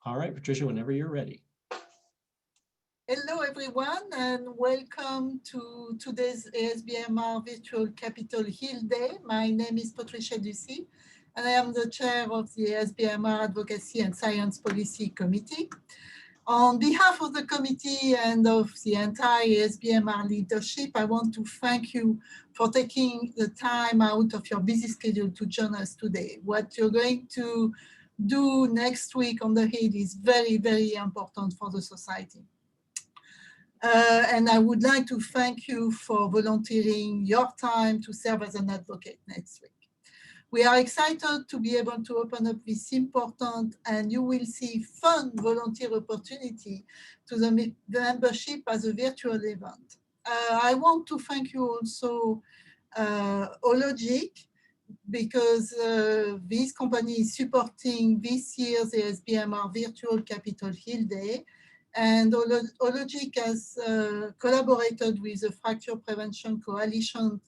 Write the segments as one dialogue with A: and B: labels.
A: All right, Patricia, whenever you're ready.
B: Hello, everyone, and welcome to today's ASBMR Virtual Capitol Hill Day. My name is Patricia Ducy, and I am the chair of the ASBMR Advocacy and Science Policy Committee. On behalf of the committee and of the entire ASBMR leadership, I want to thank you for taking the time out of your busy schedule to join us today. What you're going to do next week on the Hill is very, very important for the society. And I would like to thank you for volunteering your time to serve as an advocate next week. We are excited to be able to open up this important and you will see fun volunteer opportunity to the membership as a virtual event. I want to thank you also, Hologic, because this company is supporting this year's ASBMR Virtual Capitol Hill Day. And Hologic has collaborated with the Fracture Prevention Coalition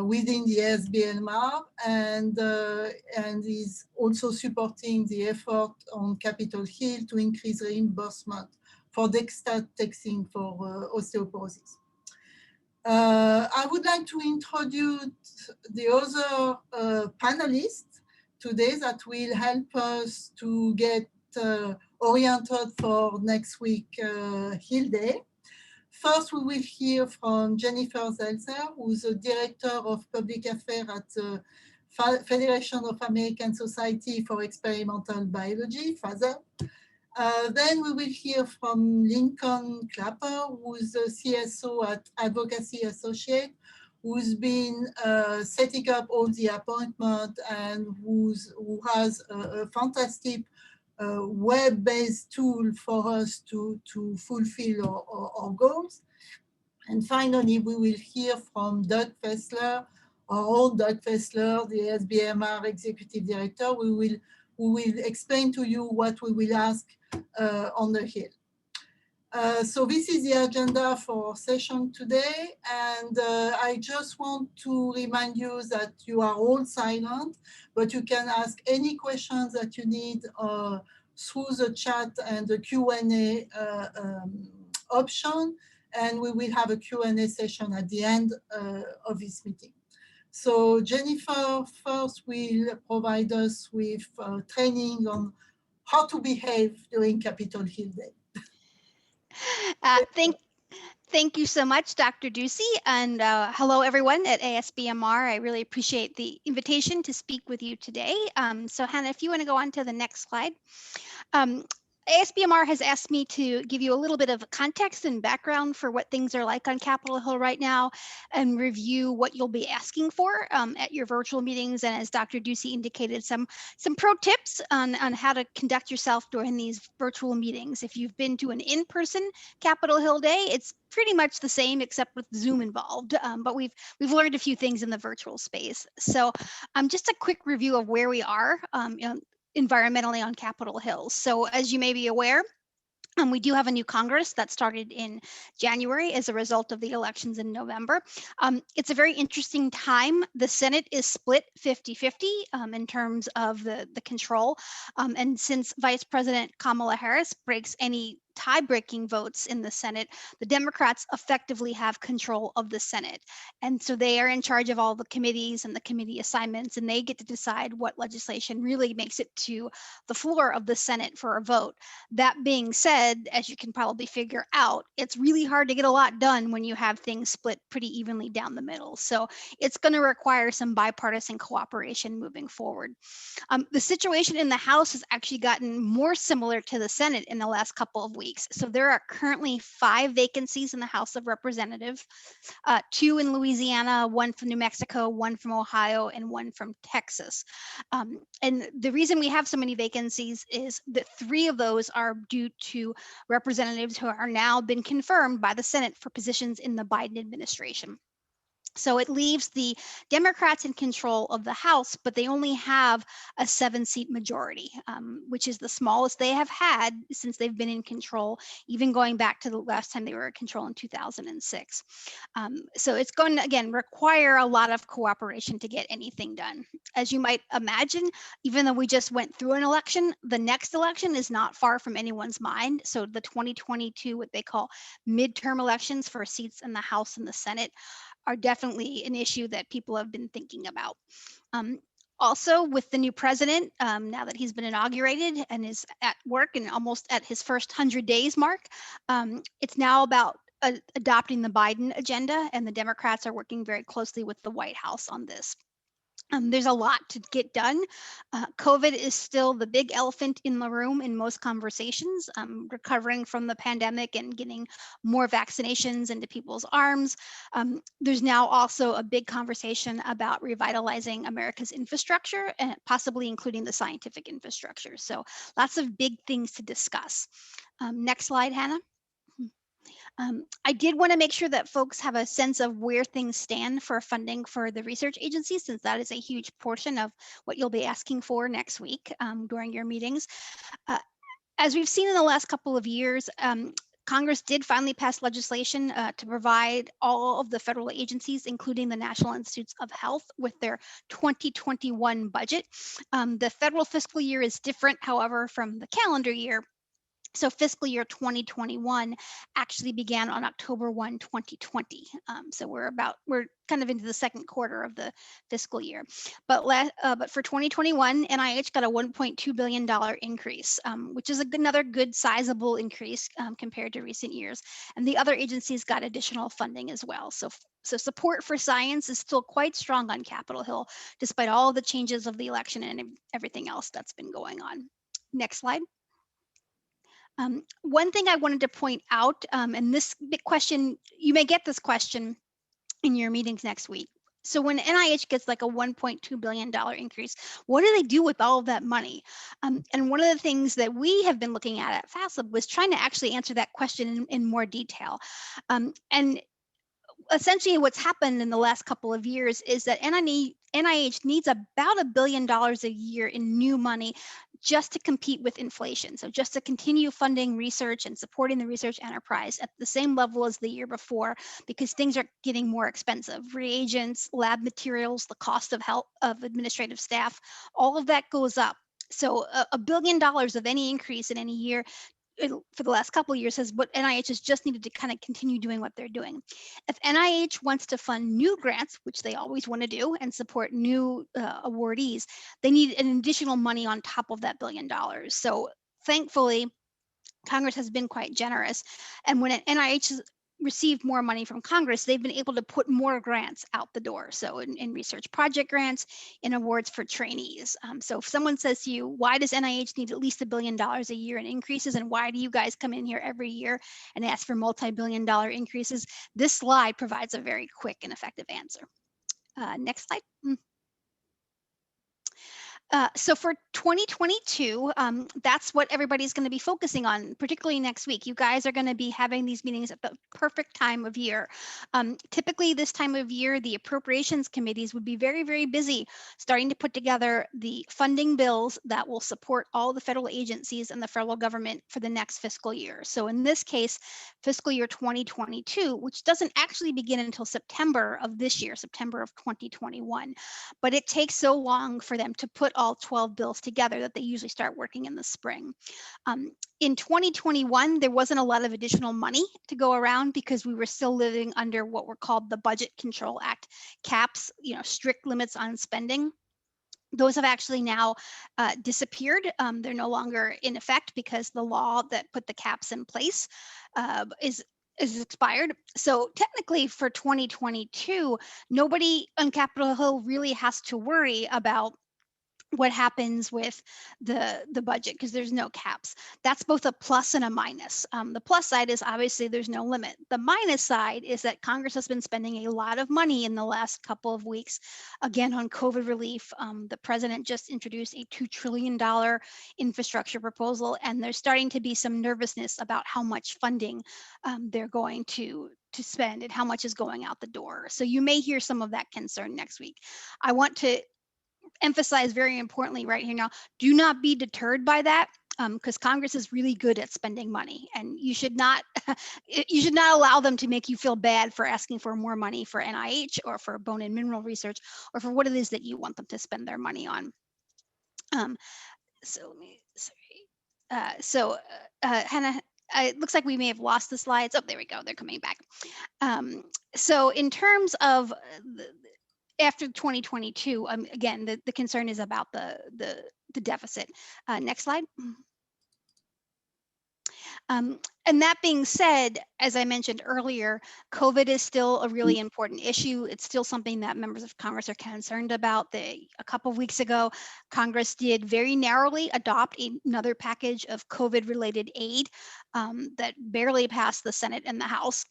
B: within the ASBMR and is also supporting the effort on Capitol Hill to increase reimbursement for DEXA testing for osteoporosis. I would like to introduce the other panelists today that will help us to get oriented for next week Hill Day. First, we will hear from Jennifer Zelzer, who's the Director of Public Affairs at the Federation of American Society for Experimental Biology, FASEB. Then we will hear from Lincoln Clapper, who's the CSO at Advocacy Associate, who's been setting up all the appointment and who has a fantastic web-based tool for us to fulfill our goals. And finally, we will hear from Doug Fessler, our own Doug Fessler, the ASBMR Executive Director, who will explain to you what we will ask on the Hill. So this is the agenda for our session today. And I just want to remind you that you are all silent, but you can ask any questions that you need through the chat and the Q&A option. And we will have a Q&A session at the end of this meeting. So Jennifer first will provide us with training on how to behave during Capitol Hill Day.
C: Thank you so much, Dr. Ducy, and hello everyone at ASBMR. I really appreciate the invitation to speak with you today. So Hannah, if you want to go on to the next slide. ASBMR has asked me to give you a little bit of context and background for what things are like on Capitol Hill right now and review what you'll be asking for at your virtual meetings. And as Dr. Ducy indicated, some pro tips on how to conduct yourself during these virtual meetings. If you've been to an in-person Capitol Hill Day, it's pretty much the same except with Zoom involved, but we've learned a few things in the virtual space. So just a quick review of where we are environmentally on Capitol Hill. So as you may be aware, we do have a new Congress that started in January as a result of the elections in November. It's a very interesting time. The Senate is split 50-50 in terms of the control. And since Vice President Kamala Harris breaks any tie-breaking votes in the Senate, the Democrats effectively have control of the Senate. And so they are in charge of all the committees and the committee assignments, and they get to decide what legislation really makes it to the floor of the Senate for a vote. That being said, as you can probably figure out, it's really hard to get a lot done when you have things split pretty evenly down the middle. So it's going to require some bipartisan cooperation moving forward. The situation in the House has actually gotten more similar to the Senate in the last couple of weeks. So there are currently 5 vacancies in the House of Representatives, 2 in Louisiana, 1 from New Mexico, 1 from Ohio, and 1 from Texas. And the reason we have so many vacancies is that 3 of those are due to representatives who are now been confirmed by the Senate for positions in the Biden administration. So it leaves the Democrats in control of the House, but they only have a 7-seat majority, which is the smallest they have had since they've been in control, even going back to the last time they were in control in 2006. So it's going to, again, require a lot of cooperation to get anything done. As you might imagine, even though we just went through an election, the next election is not far from anyone's mind. So the 2022, what they call midterm elections for seats in the House and the Senate, are definitely an issue that people have been thinking about. Also, with the new president, now that he's been inaugurated and is at work and almost at his first 100 days mark, it's now about adopting the Biden agenda, and the Democrats are working very closely with the White House on this. There's a lot to get done. COVID is still the big elephant in the room in most conversations. Recovering from the pandemic and getting more vaccinations into people's arms. There's now also a big conversation about revitalizing America's infrastructure, and possibly including the scientific infrastructure. So lots of big things to discuss. Next slide, Hannah. I did want to make sure that folks have a sense of where things stand for funding for the research agency, since that is a huge portion of what you'll be asking for next week during your meetings. As we've seen in the last couple of years, Congress did finally pass legislation to provide all of the federal agencies, including the National Institutes of Health, with their 2021 budget. The federal fiscal year is different, however, from the calendar year. So fiscal year 2021 actually began on October 1, 2020. So we're kind of into the second quarter of the fiscal year. But for 2021, NIH got a $1.2 billion increase, which is another good sizable increase compared to recent years. And the other agencies got additional funding as well. So support for science is still quite strong on Capitol Hill, despite all the changes of the election and everything else that's been going on. Next slide. One thing I wanted to point out, and this big question, you may get this question in your meetings next week. So when NIH gets like a $1.2 billion increase, what do they do with all of that money? And one of the things that we have been looking at FASLB was trying to actually answer that question in more detail. And essentially what's happened in the last couple of years is that NIH needs about $1 billion a year in new money just to compete with inflation. So just to continue funding research and supporting the research enterprise at the same level as the year before, because things are getting more expensive. Reagents, lab materials, the cost of administrative staff, all of that goes up. So $1 billion of any increase in any year for the last couple of years has what NIH has just needed to kind of continue doing what they're doing. If NIH wants to fund new grants, which they always want to do, and support new awardees, they need an additional money on top of that $1 billion. So thankfully, Congress has been quite generous. And when NIH has received more money from Congress, they've been able to put more grants out the door. So in research project grants, in awards for trainees. So if someone says to you, why does NIH need at least $1 billion a year in increases? And why do you guys come in here every year and ask for multi-billion dollar increases? This slide provides a very quick and effective answer. Next slide. So for 2022, that's what everybody's going to be focusing on, particularly next week. You guys are going to be having these meetings at the perfect time of year. Typically this time of year, the appropriations committees would be very, very busy starting to put together the funding bills that will support all the federal agencies and the federal government for the next fiscal year. So in this case, fiscal year 2022, which doesn't actually begin until September of this year, September of 2021. But it takes so long for them to put all 12 bills together that they usually start working in the spring. In 2021, there wasn't a lot of additional money to go around because we were still living under what were called the Budget Control Act caps, strict limits on spending. Those have actually now disappeared. They're no longer in effect because the law that put the caps in place is expired. So technically for 2022, nobody on Capitol Hill really has to worry about what happens with the budget because there's no caps. That's both a plus and a minus. The plus side is obviously there's no limit. The minus side is that Congress has been spending a lot of money in the last couple of weeks, again, on COVID relief. The president just introduced a $2 trillion infrastructure proposal, and there's starting to be some nervousness about how much funding they're going to to spend and how much is going out the door. So you may hear some of that concern next week. I want to emphasize very importantly right here now, do not be deterred by that, because Congress is really good at spending money, and you should not allow them to make you feel bad for asking for more money for NIH or for bone and mineral research or for what it is that you want them to spend their money on. Hannah, it looks like we may have lost the slides. Oh, there we go. They're coming back. So in terms of after 2022, again, the concern is about the deficit. Next slide. And that being said, as I mentioned earlier, COVID is still a really important issue. It's still something that members of Congress are concerned about. A couple of weeks ago, Congress did very narrowly adopt another package of COVID-related aid that barely passed the Senate and the House.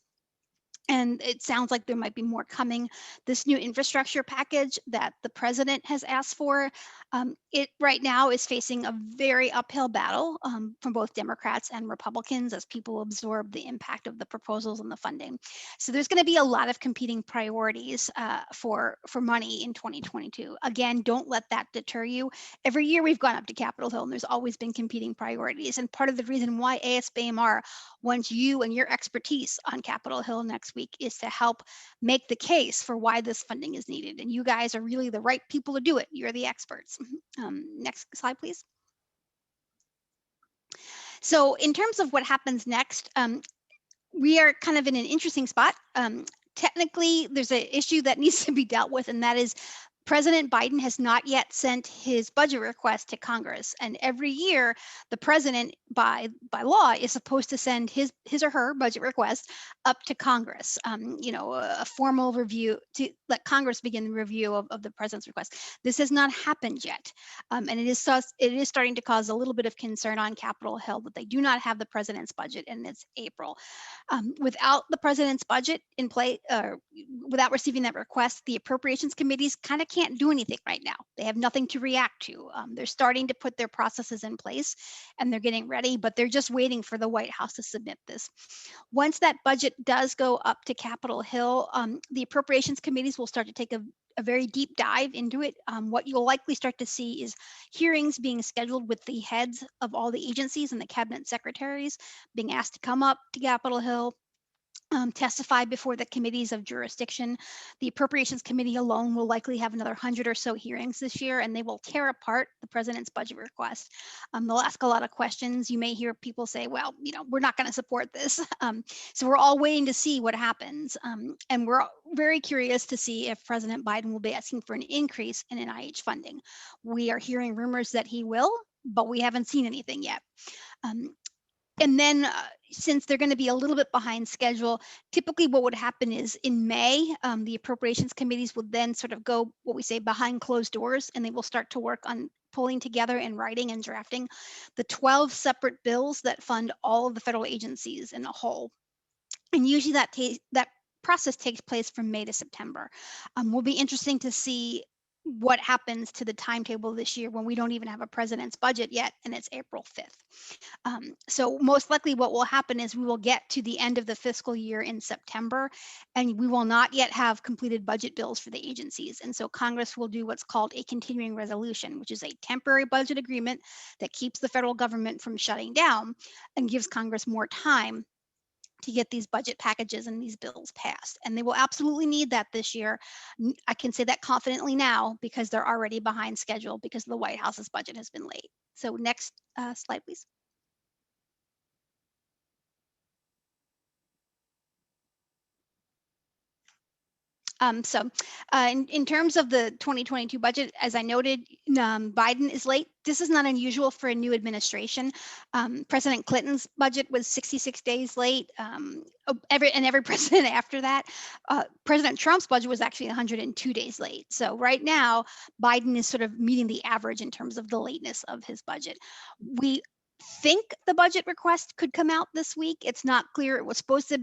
C: And it sounds like there might be more coming. This new infrastructure package that the president has asked for, it right now is facing a very uphill battle from both Democrats and Republicans as people absorb the impact of the proposals and the funding. So there's going to be a lot of competing priorities for money in 2022. Again, don't let that deter you. Every year we've gone up to Capitol Hill and there's always been competing priorities. And part of the reason why ASBMR wants you and your expertise on Capitol Hill next week is to help make the case for why this funding is needed. And you guys are really the right people to do it. You're the experts. Next slide, please. So in terms of what happens next, we are kind of in an interesting spot. Technically, there's an issue that needs to be dealt with, and that is President Biden has not yet sent his budget request to Congress. And every year, the president, by law, is supposed to send his or her budget request up to Congress, a formal review to let Congress begin the review of the president's request. This has not happened yet. And it is starting to cause a little bit of concern on Capitol Hill that they do not have the president's budget, and it's April. Without the president's budget in play, without receiving that request, the appropriations committees kind of can't do anything right now. They have nothing to react to. They're starting to put their processes in place and they're getting ready, but they're just waiting for the White House to submit this. Once that budget does go up to Capitol Hill, the appropriations committees will start to take a very deep dive into it. What you'll likely start to see is hearings being scheduled with the heads of all the agencies and the cabinet secretaries being asked to come up to Capitol Hill, testify before the committees of jurisdiction. The Appropriations Committee alone will likely have another 100 or so hearings this year, and they will tear apart the president's budget request. They'll ask a lot of questions. You may hear people say, well, we're not going to support this. So we're all waiting to see what happens. And we're very curious to see if President Biden will be asking for an increase in NIH funding. We are hearing rumors that he will, but we haven't seen anything yet. And then since they're going to be a little bit behind schedule, typically what would happen is in May, the appropriations committees will then sort of go what we say behind closed doors, and they will start to work on pulling together and writing and drafting the 12 separate bills that fund all of the federal agencies in a whole. And usually that process takes place from May to September. Will be interesting to see what happens to the timetable this year when we don't even have a president's budget yet, and it's April 5th. So most likely what will happen is we will get to the end of the fiscal year in September, and we will not yet have completed budget bills for the agencies. And so Congress will do what's called a continuing resolution, which is a temporary budget agreement that keeps the federal government from shutting down and gives Congress more time to get these budget packages and these bills passed. And they will absolutely need that this year. I can say that confidently now because they're already behind schedule because the White House's budget has been late. So next slide, please. In terms of the 2022 budget, as I noted, Biden is late. This is not unusual for a new administration. President Clinton's budget was 66 days late, every president after that. President Trump's budget was actually 102 days late. So right now, Biden is sort of meeting the average in terms of the lateness of his budget. We think the budget request could come out this week. It's not clear. It was supposed to,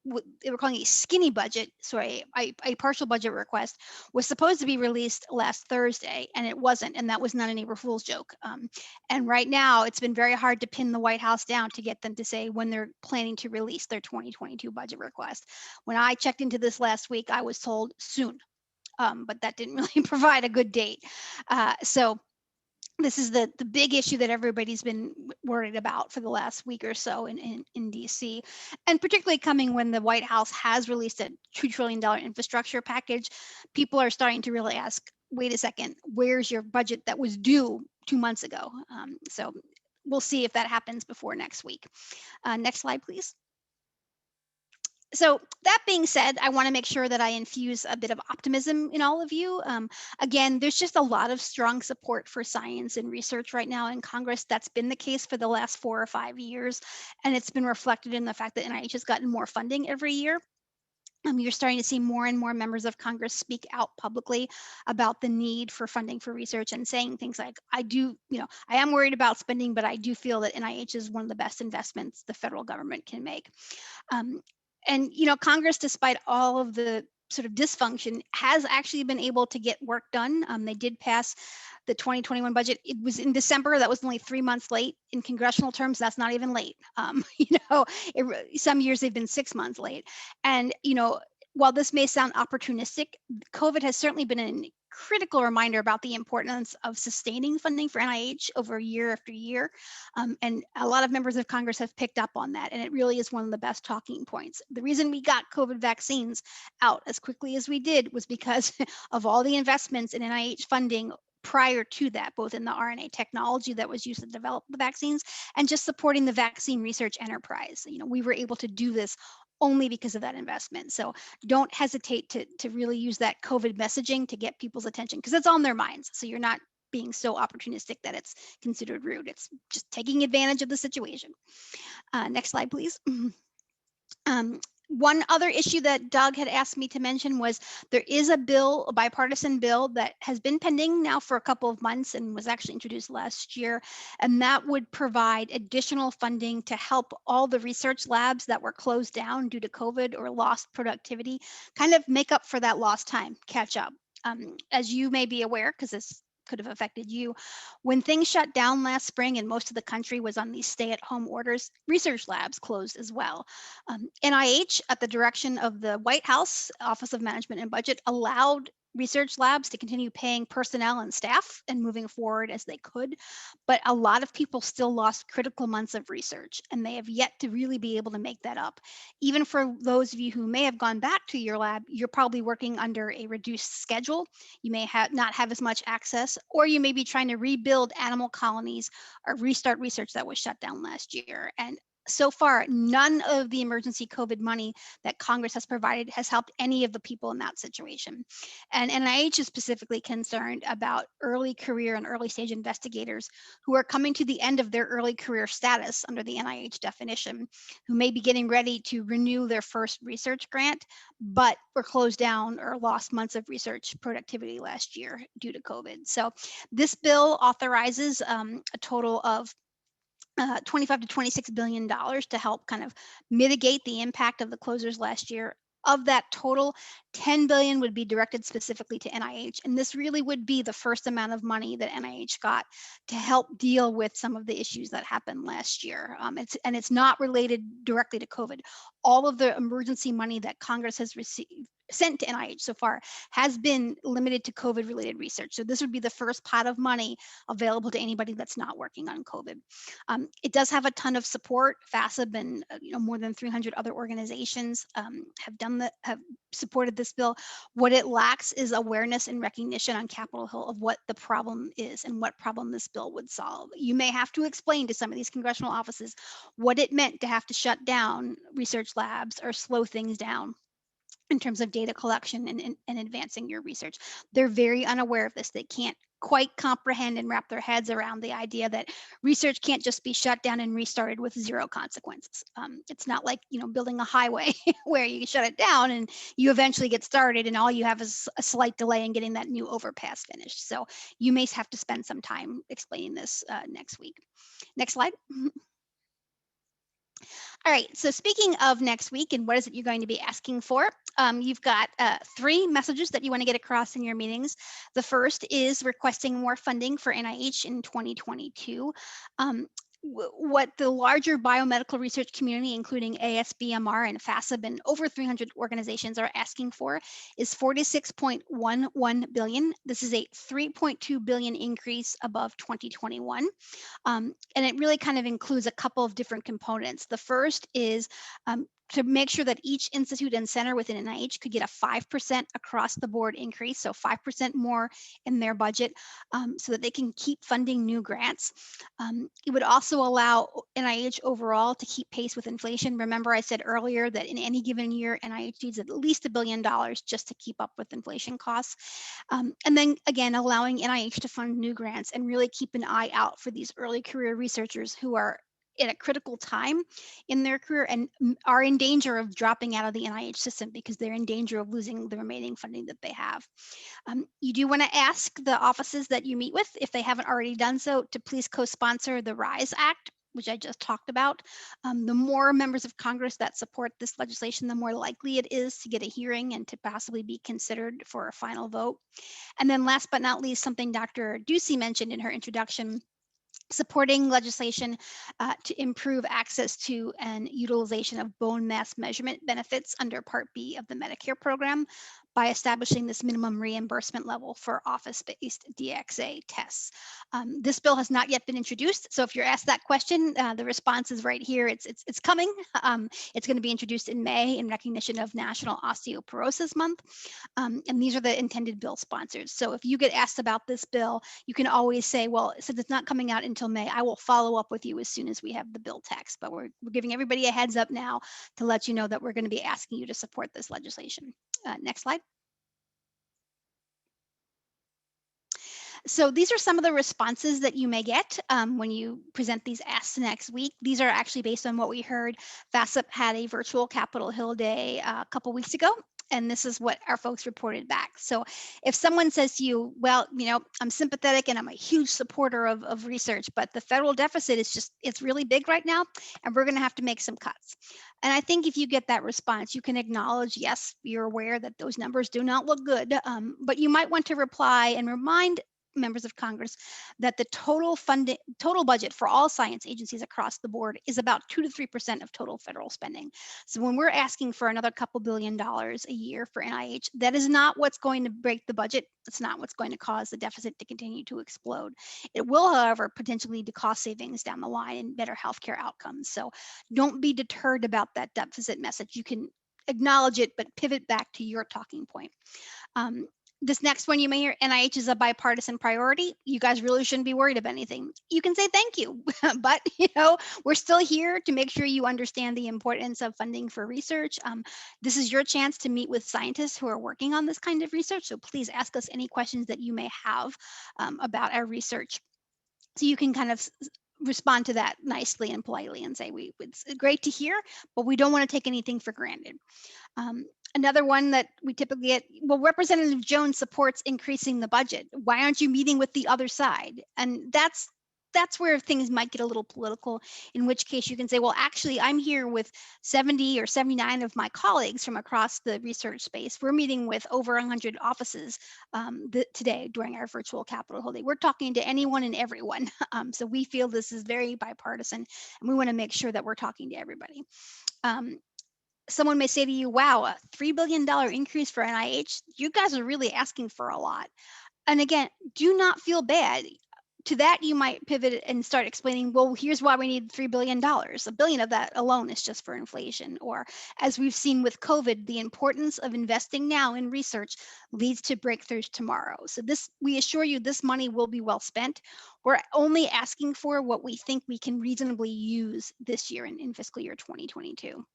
C: they were calling a skinny budget, sorry, a partial budget request was supposed to be released last Thursday, and it wasn't, and that was not an April Fool's joke. And right now, it's been very hard to pin the White House down to get them to say when they're planning to release their 2022 budget request. When I checked into this last week, I was told soon, but that didn't really provide a good date. So this is the big issue that everybody's been worried about for the last week or so in DC, and particularly coming when the White House has released a $2 trillion infrastructure package. People are starting to really ask, wait a second, where's your budget that was due 2 months ago? So we'll see if that happens before next week. Next slide, please. So that being said, I want to make sure that I infuse a bit of optimism in all of you. Again, there's just a lot of strong support for science and research right now in Congress. That's been the case for the last 4 or 5 years, and it's been reflected in the fact that NIH has gotten more funding every year. You're starting to see more and more members of Congress speak out publicly about the need for funding for research and saying things like, I am worried about spending, but I do feel that NIH is one of the best investments the federal government can make. And Congress, despite all of the sort of dysfunction, has actually been able to get work done. They did pass the 2021 budget. It was in December. That was only 3 months late. In congressional terms, that's not even late. Some years they've been 6 months late. And while this may sound opportunistic, COVID has certainly been an critical reminder about the importance of sustaining funding for NIH over year after year. And a lot of members of Congress have picked up on that, and it really is one of the best talking points. The reason we got COVID vaccines out as quickly as we did was because of all the investments in NIH funding prior to that, both in the RNA technology that was used to develop the vaccines and just supporting the vaccine research enterprise. We were able to do this only because of that investment. So don't hesitate to really use that COVID messaging to get people's attention, because it's on their minds. So you're not being so opportunistic that it's considered rude. It's just taking advantage of the situation. Next slide, please. One other issue that Doug had asked me to mention was there is a bill, a bipartisan bill that has been pending now for a couple of months and was actually introduced last year. And that would provide additional funding to help all the research labs that were closed down due to COVID or lost productivity, kind of make up for that lost time, catch up. As you may be aware, because this could have affected you, when things shut down last spring and most of the country was on these stay-at-home orders, research labs closed as well. NIH, at the direction of the White House Office of Management and Budget, allowed research labs to continue paying personnel and staff and moving forward as they could. But a lot of people still lost critical months of research, and they have yet to really be able to make that up. Even for those of you who may have gone back to your lab, you're probably working under a reduced schedule. You may not have as much access, or you may be trying to rebuild animal colonies or restart research that was shut down last year. And so far, none of the emergency COVID money that Congress has provided has helped any of the people in that situation. And NIH is specifically concerned about early career and early stage investigators who are coming to the end of their early career status under the NIH definition, who may be getting ready to renew their first research grant, but were closed down or lost months of research productivity last year due to COVID. So this bill authorizes a total of $25 to $26 billion to help kind of mitigate the impact of the closures last year. Of that total, $10 billion would be directed specifically to NIH. And this really would be the first amount of money that NIH got to help deal with some of the issues that happened last year. It's not related directly to COVID. All of the emergency money that Congress has sent to NIH so far has been limited to COVID related research. So this would be the first pot of money available to anybody that's not working on COVID. It does have a ton of support. FASB and more than 300 other organizations have supported this bill. What it lacks is awareness and recognition on Capitol Hill of what the problem is and what problem this bill would solve. You may have to explain to some of these congressional offices what it meant to have to shut down research labs or slow things down in terms of data collection and advancing your research. They're very unaware of this. They can't quite comprehend and wrap their heads around the idea that research can't just be shut down and restarted with zero consequences. It's not like building a highway where you shut it down and you eventually get started and all you have is a slight delay in getting that new overpass finished. So you may have to spend some time explaining this next week. Next slide. All right, so speaking of next week and what is it you're going to be asking for, you've got 3 messages that you want to get across in your meetings. The first is requesting more funding for NIH in 2022. What the larger biomedical research community, including ASBMR and FASB and over 300 organizations are asking for is 46.11 billion. This is a 3.2 billion increase above 2021. And it really kind of includes a couple of different components. The first is to make sure that each institute and center within NIH could get a 5% across the board increase, so 5% more in their budget so that they can keep funding new grants. It would also allow NIH overall to keep pace with inflation. Remember, I said earlier that in any given year, NIH needs at least $1 billion just to keep up with inflation costs. And then again, allowing NIH to fund new grants and really keep an eye out for these early career researchers who are in a critical time in their career and are in danger of dropping out of the NIH system because they're in danger of losing the remaining funding that they have. You do want to ask the offices that you meet with, if they haven't already done so, to please co-sponsor the RISE Act, which I just talked about. The more members of Congress that support this legislation, the more likely it is to get a hearing and to possibly be considered for a final vote. And then last but not least, something Dr. Ducey mentioned in her introduction, supporting legislation to improve access to and utilization of bone mass measurement benefits under Part B of the Medicare program by establishing this minimum reimbursement level for office-based DXA tests. This bill has not yet been introduced, so if you're asked that question, the response is right here. It's coming. It's going to be introduced in May in recognition of National Osteoporosis Month, and these are the intended bill sponsors. So if you get asked about this bill, you can always say, well, since it's not coming out until May, I will follow up with you as soon as we have the bill text. But we're giving everybody a heads up now to let you know that we're going to be asking you to support this legislation. Next slide. So these are some of the responses that you may get when you present these asks next week. These are actually based on what we heard. FASB had a virtual Capitol Hill day a couple weeks ago, and this is what our folks reported back. So if someone says to you, well, you know, I'm sympathetic and I'm a huge supporter of research, but the federal deficit is just, it's really big right now, and we're going to have to make some cuts. And I think if you get that response, you can acknowledge, yes, you're aware that those numbers do not look good, but you might want to reply and remind members of Congress that the total budget for all science agencies across the board is about 2 to 3% of total federal spending. So when we're asking for another couple $2 billion a year for NIH, that is not what's going to break the budget. It's not what's going to cause the deficit to continue to explode. It will, however, potentially lead to cost savings down the line and better healthcare outcomes. So don't be deterred about that deficit message. You can acknowledge it, but pivot back to your talking point. This next one you may hear, NIH is a bipartisan priority. You guys really shouldn't be worried about anything. You can say thank you, but you know, we're still here to make sure you understand the importance of funding for research. This is your chance to meet with scientists who are working on this kind of research. So please ask us any questions that you may have about our research. So you can kind of respond to that nicely and politely and say, it's great to hear, but we don't want to take anything for granted. Another one that we typically get, well, Representative Jones supports increasing the budget. Why aren't you meeting with the other side? And that's where things might get a little political, in which case you can say, well, actually, I'm here with 70 or 79 of my colleagues from across the research space. We're meeting with over 100 offices today during our virtual Capitol Hill Day. We're talking to anyone and everyone. So we feel this is very bipartisan, and we want to make sure that we're talking to everybody. Someone may say to you, wow, a $3 billion increase for NIH, you guys are really asking for a lot. And again, do not feel bad. To that, you might pivot and start explaining, well, here's why we need $3 billion. $1 billion of that alone is just for inflation. Or as we've seen with COVID, the importance of investing now in research leads to breakthroughs tomorrow. So we assure you this money will be well spent. We're only asking for what we think we can reasonably use this year in fiscal year 2022.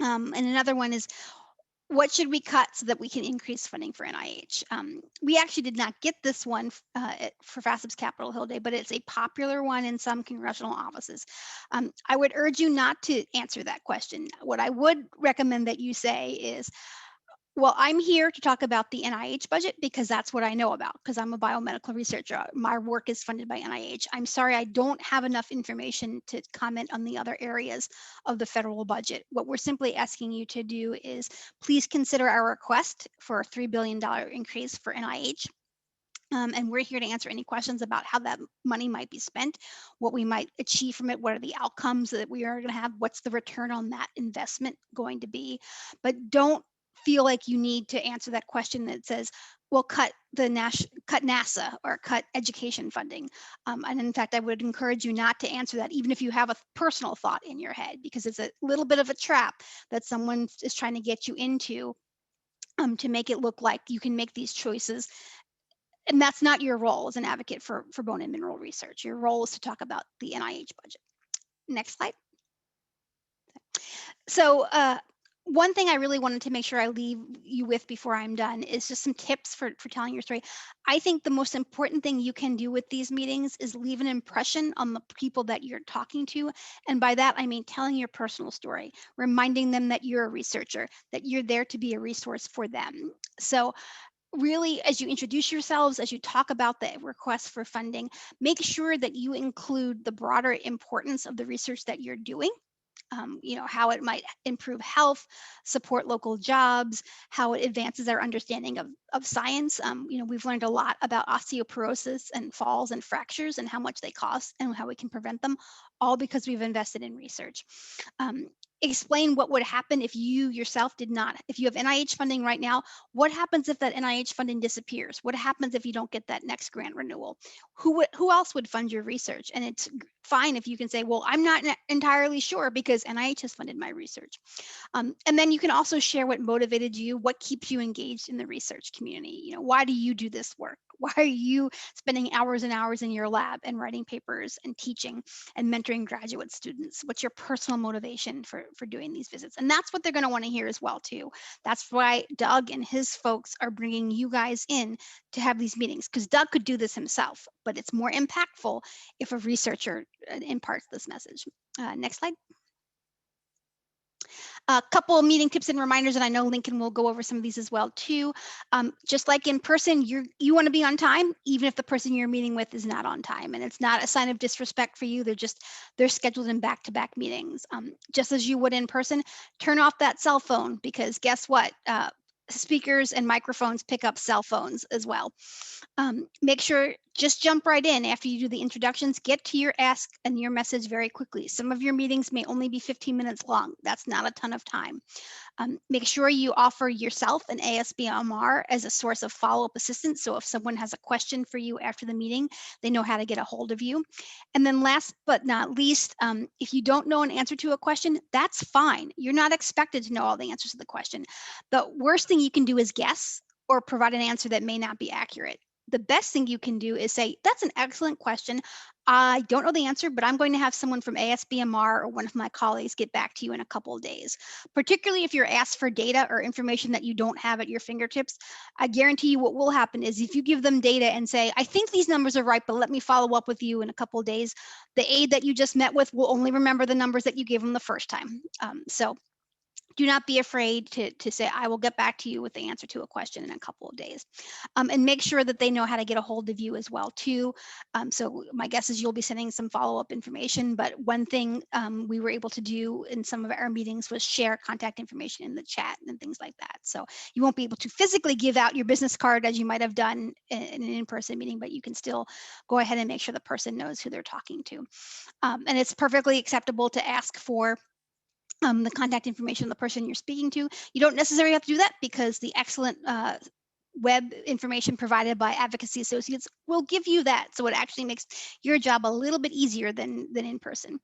C: And another one is, what should we cut so that we can increase funding for NIH? We actually did not get this one for FASB's Capitol Hill Day, but it's a popular one in some congressional offices. I would urge you not to answer that question. What I would recommend that you say is, Well, I'm here to talk about the NIH budget because that's what I know about, because I'm a biomedical researcher. My work is funded by NIH. I'm sorry, I don't have enough information to comment on the other areas of the federal budget. What we're simply asking you to do is please consider our request for a $3 billion increase for NIH. And we're here to answer any questions about how that money might be spent, what we might achieve from it, what are the outcomes that we are going to have, what's the return on that investment going to be. But don't feel like you need to answer that question that says, well, cut NASA or cut education funding. And in fact, I would encourage you not to answer that, even if you have a personal thought in your head, because it's a little bit of a trap that someone is trying to get you into to make it look like you can make these choices. And that's not your role as an advocate for bone and mineral research. Your role is to talk about the NIH budget. Next slide. So one thing I really wanted to make sure I leave you with before I'm done is just some tips for telling your story. I think the most important thing you can do with these meetings is leave an impression on the people that you're talking to. And by that, I mean telling your personal story, reminding them that you're a researcher, that you're there to be a resource for them. So really, as you introduce yourselves, as you talk about the request for funding, make sure that you include the broader importance of the research that you're doing. How it might improve health, support local jobs, how it advances our understanding of science. We've learned a lot about osteoporosis and falls and fractures and how much they cost and how we can prevent them, all because we've invested in research. Explain what would happen if you yourself did not, if you have NIH funding right now, what happens if that NIH funding disappears? What happens if you don't get that next grant renewal? Who else would fund your research? And it's fine if you can say, well, I'm not entirely sure because NIH has funded my research. And then you can also share what motivated you, what keeps you engaged in the research community. Why do you do this work? Why are you spending hours and hours in your lab and writing papers and teaching and mentoring graduate students? What's your personal motivation for doing these visits? And that's what they're going to want to hear as well, too. That's why Doug and his folks are bringing you guys in to have these meetings, because Doug could do this himself, but it's more impactful if a researcher imparts this message. Next slide. A couple of meeting tips and reminders, and I know Lincoln will go over some of these as well too. Just like in person, you want to be on time, even if the person you're meeting with is not on time, and it's not a sign of disrespect for you. They're scheduled in back-to-back meetings. Just as you would in person, turn off that cell phone, because guess what? Speakers and microphones pick up cell phones as well. Make sure, just jump right in after you do the introductions, get to your ask and your message very quickly. Some of your meetings may only be 15 minutes long. That's not a ton of time. Make sure you offer yourself an ASBMR as a source of follow-up assistance. So if someone has a question for you after the meeting, they know how to get a hold of you. And then last but not least, if you don't know an answer to a question, that's fine. You're not expected to know all the answers to the question. The worst thing you can do is guess or provide an answer that may not be accurate. The best thing you can do is say, that's an excellent question. I don't know the answer, but I'm going to have someone from ASBMR or one of my colleagues get back to you in a couple of days. Particularly if you're asked for data or information that you don't have at your fingertips, I guarantee you what will happen is if you give them data and say, I think these numbers are right, but let me follow up with you in a couple of days, the aide that you just met with will only remember the numbers that you gave them the first time. So do not be afraid to say, I will get back to you with the answer to a question in a couple of days. And make sure that they know how to get a hold of you as well, too. So my guess is you'll be sending some follow-up information, but one thing we were able to do in some of our meetings was share contact information in the chat and things like that. So you won't be able to physically give out your business card as you might have done in an in-person meeting, but you can still go ahead and make sure the person knows who they're talking to. And it's perfectly acceptable to ask for the contact information of the person you're speaking to. You don't necessarily have to do that because the excellent web information provided by advocacy associates will give you that. So it actually makes your job a little bit easier than in person.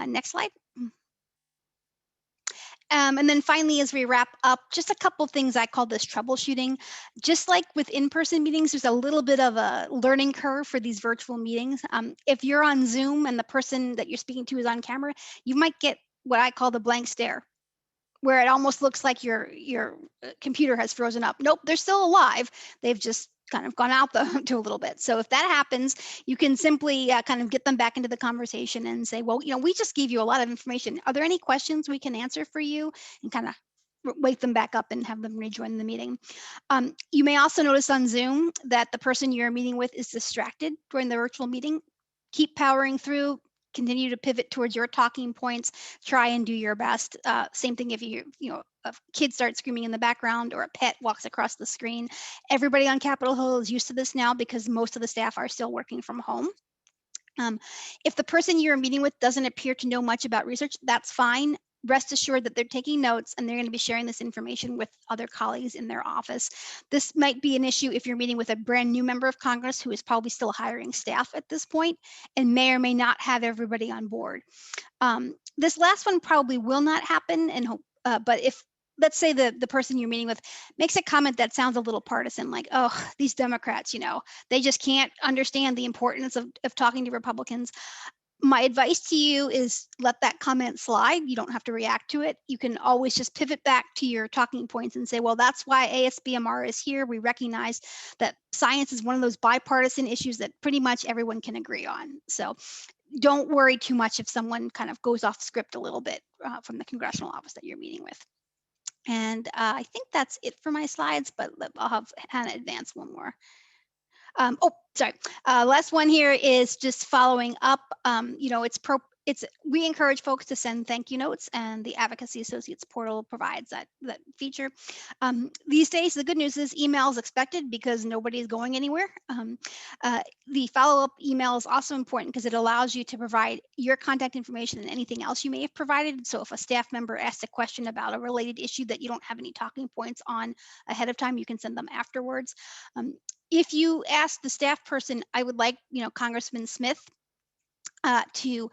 C: Next slide. And then finally, as we wrap up, just a couple things I call this troubleshooting. Just like with in-person meetings, there's a little bit of a learning curve for these virtual meetings. If you're on Zoom and the person that you're speaking to is on camera, you might get what I call the blank stare, where it almost looks like your computer has frozen up. Nope, they're still alive. They've just kind of gone out to a little bit. So if that happens, you can simply kind of get them back into the conversation and say, well, we just gave you a lot of information. Are there any questions we can answer for you? And kind of wake them back up and have them rejoin the meeting. You may also notice on Zoom that the person you're meeting with is distracted during the virtual meeting. Keep powering through, continue to pivot towards your talking points, try and do your best. Same thing if a kid starts screaming in the background or a pet walks across the screen. Everybody on Capitol Hill is used to this now because most of the staff are still working from home. If the person you're meeting with doesn't appear to know much about research, that's fine. Rest assured that they're taking notes and they're going to be sharing this information with other colleagues in their office. This might be an issue if you're meeting with a brand new member of Congress who is probably still hiring staff at this point and may or may not have everybody on board. This last one probably will not happen, but if, let's say the person you're meeting with makes a comment that sounds a little partisan, like, oh, these Democrats, they just can't understand the importance of talking to Republicans. My advice to you is let that comment slide. You don't have to react to it. You can always just pivot back to your talking points and say, well, that's why ASBMR is here. We recognize that science is one of those bipartisan issues that pretty much everyone can agree on. So don't worry too much if someone kind of goes off script a little bit from the congressional office that you're meeting with. And I think that's it for my slides, but I'll have Hannah advance one more. Last one here is just following up. We encourage folks to send thank you notes, and the Advocacy Associates portal provides that feature. These days, the good news is email is expected because nobody is going anywhere. The follow-up email is also important because it allows you to provide your contact information and anything else you may have provided. So if a staff member asks a question about a related issue that you don't have any talking points on ahead of time, you can send them afterwards. If you ask the staff person, I would like, Congressman Smith to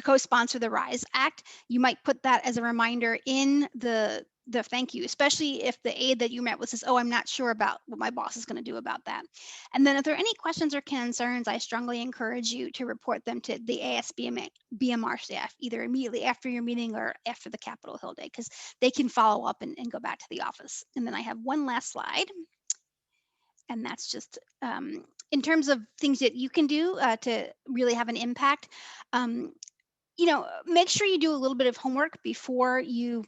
C: co-sponsor the RISE Act, you might put that as a reminder in the thank you, especially if the aide that you met with says, oh, I'm not sure about what my boss is going to do about that. And then if there are any questions or concerns, I strongly encourage you to report them to the ASBMR staff, either immediately after your meeting or after the Capitol Hill day, because they can follow up and go back to the office. And then I have one last slide. And that's just in terms of things that you can do to really have an impact. Make sure you do a little bit of homework before you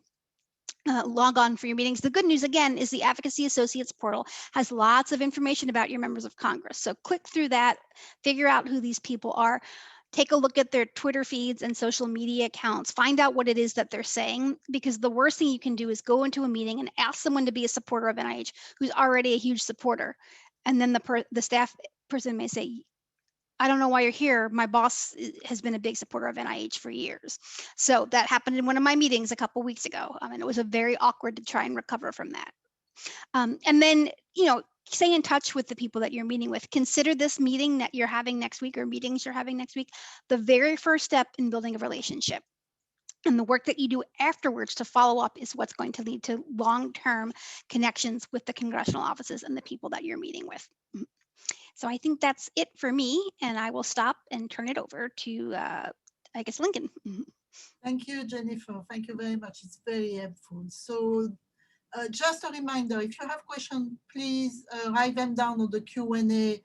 C: log on for your meetings. The good news, again, is the Advocacy Associates portal has lots of information about your members of Congress. So click through that, figure out who these people are. Take a look at their Twitter feeds and social media accounts. Find out what it is that they're saying, because the worst thing you can do is go into a meeting and ask someone to be a supporter of NIH who's already a huge supporter. And then the staff person may say, I don't know why you're here. My boss has been a big supporter of NIH for years. So that happened in one of my meetings a couple weeks ago. And it was a very awkward to try and recover from that. And then, stay in touch with the people that you're meeting with. Consider this meeting that you're having next week or meetings you're having next week the very first step in building a relationship. And the work that you do afterwards to follow up is what's going to lead to long-term connections with the congressional offices and the people that you're meeting with. So I think that's it for me, and I will stop and turn it over to, Lincoln.
B: Thank you, Jennifer. Thank you very much. It's very helpful. So just a reminder, if you have questions, please write them down on the Q&A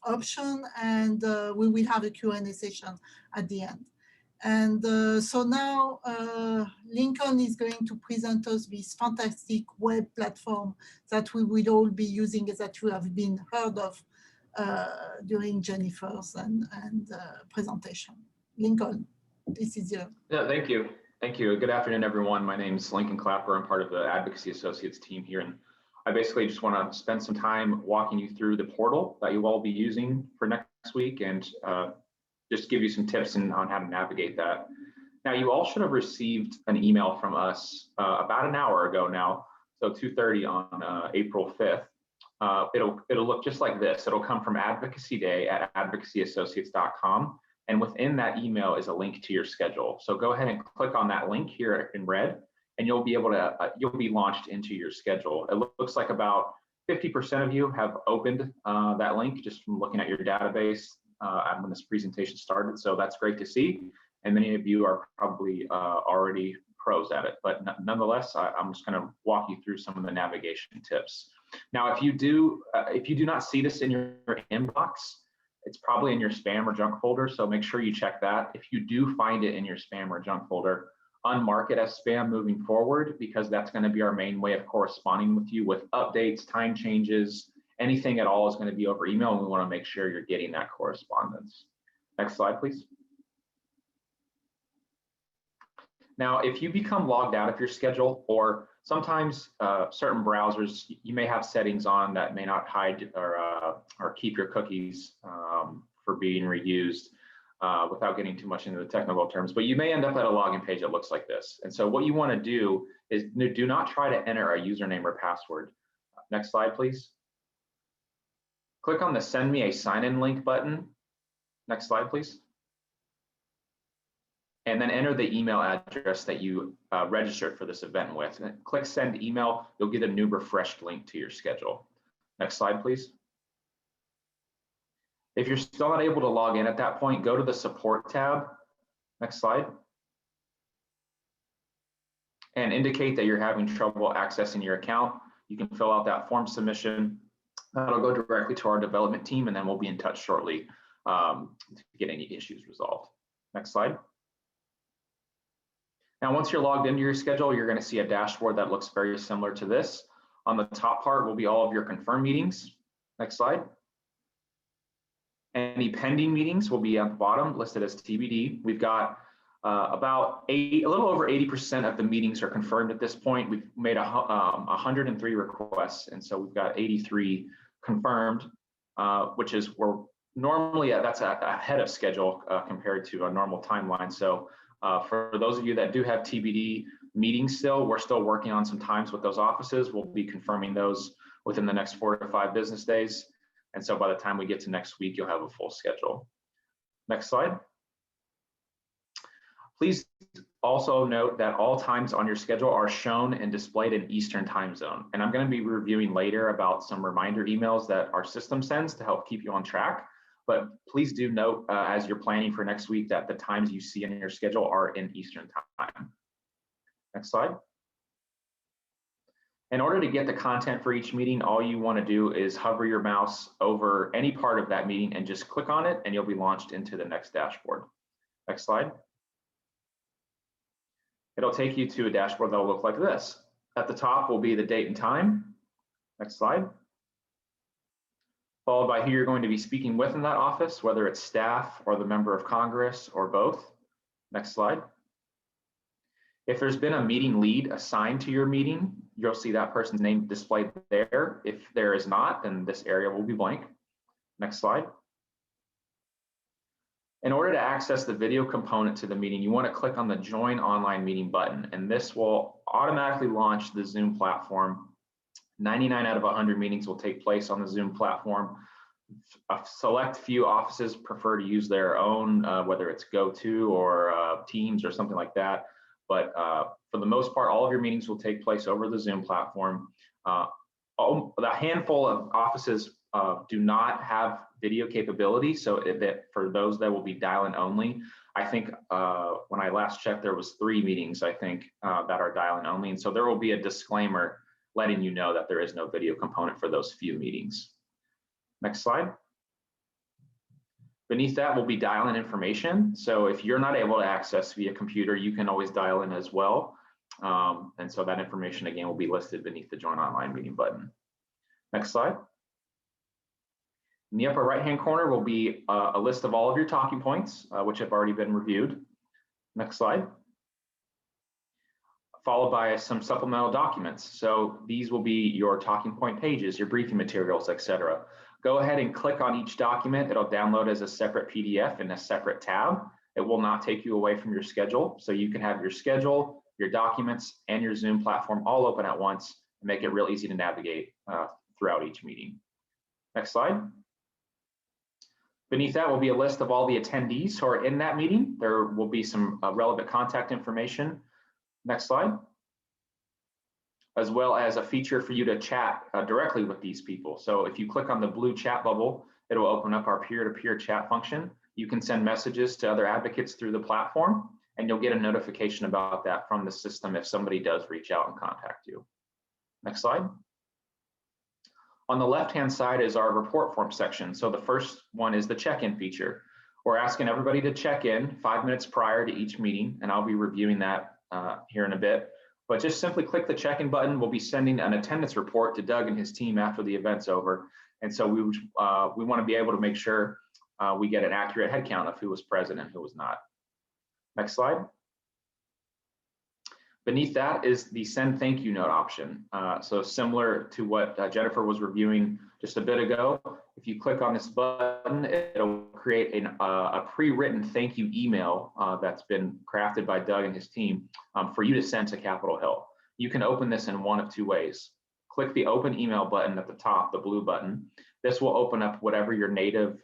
B: option, and we will have a Q&A session at the end. And so now Lincoln is going to present us this fantastic web platform that we will all be using, that you have been heard of during Jennifer's and presentation. Lincoln, this is your.
D: Yeah, thank you. Thank you. Good afternoon, everyone. My name is Lincoln Clapper. I'm part of the Advocacy Associates team here. And I basically just want to spend some time walking you through the portal that you all be using for next week, and just give you some tips on how to navigate that. Now, you all should have received an email from us about an hour ago now, so 2:30 on April 5th. It'll look just like this. It'll come from Advocacy Day at advocacyassociates.com. And within that email is a link to your schedule. So go ahead and click on that link here in red, and you'll be able to, you'll be launched into your schedule. It looks like about 50% of you have opened that link just from looking at your database when this presentation started. So that's great to see. And many of you are probably already pros at it. But nonetheless, I'm just going to walk you through some of the navigation tips. Now, if you do not see this in your inbox, it's probably in your spam or junk folder, so make sure you check that. If you do find it in your spam or junk folder, unmark it as spam moving forward, because that's going to be our main way of corresponding with you with updates, time changes, anything at all is going to be over email, and we want to make sure you're getting that correspondence. Next slide, please. Now, if you become logged out of your schedule, or sometimes certain browsers, you may have settings on that may not hide or keep your cookies for being reused without getting too much into the technical terms, but you may end up at a login page that looks like this. And so what you want to do is do not try to enter a username or password. Next slide, please. Click on the Send Me a Sign-in link button. Next slide, please. And then enter the email address that you registered for this event with. And click Send Email. You'll get a new refreshed link to your schedule. Next slide, please. If you're still not able to log in at that point, go to the Support tab. Next slide. And indicate that you're having trouble accessing your account. You can fill out that form submission. That'll go directly to our development team, and then we'll be in touch shortly to get any issues resolved. Next slide. Now, once you're logged into your schedule, you're going to see a dashboard that looks very similar to this. On the top part will be all of your confirmed meetings. Next slide. Any pending meetings will be at the bottom, listed as TBD. We've got a little over 80% of the meetings are confirmed at this point. We've made 103 requests, and so we've got 83 confirmed, which is we're normally that's ahead of schedule compared to a normal timeline. So for those of you that do have TBD meetings still, we're still working on some times with those offices. We'll be confirming those within the next 4 to 5 business days. And so by the time we get to next week, you'll have a full schedule. Next slide. Please also note that all times on your schedule are shown and displayed in Eastern time zone. And I'm going to be reviewing later about some reminder emails that our system sends to help keep you on track. But please do note as you're planning for next week that the times you see in your schedule are in Eastern time. Next slide. In order to get the content for each meeting, all you want to do is hover your mouse over any part of that meeting and just click on it, and you'll be launched into the next dashboard. Next slide. It'll take you to a dashboard that'll look like this. At the top will be the date and time. Next slide. Followed by who you're going to be speaking with in that office, whether it's staff or the member of Congress or both. Next slide. If there's been a meeting lead assigned to your meeting, you'll see that person's name displayed there. If there is not, then this area will be blank. Next slide. In order to access the video component to the meeting, you want to click on the Join Online Meeting button, and this will automatically launch the Zoom platform. 99 out of 100 meetings will take place on the Zoom platform. A select few offices prefer to use their own, whether it's GoTo or Teams or something like that. But for the most part, all of your meetings will take place over the Zoom platform. A handful of offices do not have video capability, so for those that will be dial-in only. I think when I last checked, there was 3 meetings, I think, that are dial-in only, and so there will be a disclaimer letting you know that there is no video component for those few meetings. Next slide. Beneath that will be dial-in information. So if you're not able to access via computer, you can always dial in as well. And so that information, again, will be listed beneath the Join Online Meeting button. Next slide. In the upper right-hand corner will be a list of all of your talking points, which have already been reviewed. Next slide. Followed by some supplemental documents. So these will be your talking point pages, your briefing materials, etc. Go ahead and click on each document. It'll download as a separate PDF in a separate tab. It will not take you away from your schedule. So you can have your schedule, your documents, and your Zoom platform all open at once and make it real easy to navigate throughout each meeting. Next slide. Beneath that will be a list of all the attendees who are in that meeting. There will be some relevant contact information. Next slide. As well as a feature for you to chat directly with these people. So if you click on the blue chat bubble, it'll open up our peer-to-peer chat function. You can send messages to other advocates through the platform, and you'll get a notification about that from the system if somebody does reach out and contact you. Next slide. On the left-hand side is our report form section. So the first one is the check-in feature. We're asking everybody to check in 5 minutes prior to each meeting, and I'll be reviewing that here in a bit. But just simply click the check-in button. We'll be sending an attendance report to Doug and his team after the event's over. And so we want to be able to make sure we get an accurate head count of who was present and who was not. Next slide. Beneath that is the send thank you note option. So similar to what Jennifer was reviewing just a bit ago, if you click on this button, it'll create a pre-written thank you email that's been crafted by Doug and his team for you to send to Capitol Hill. You can open this in one of two ways. Click the open email button at the top, the blue button. This will open up whatever your native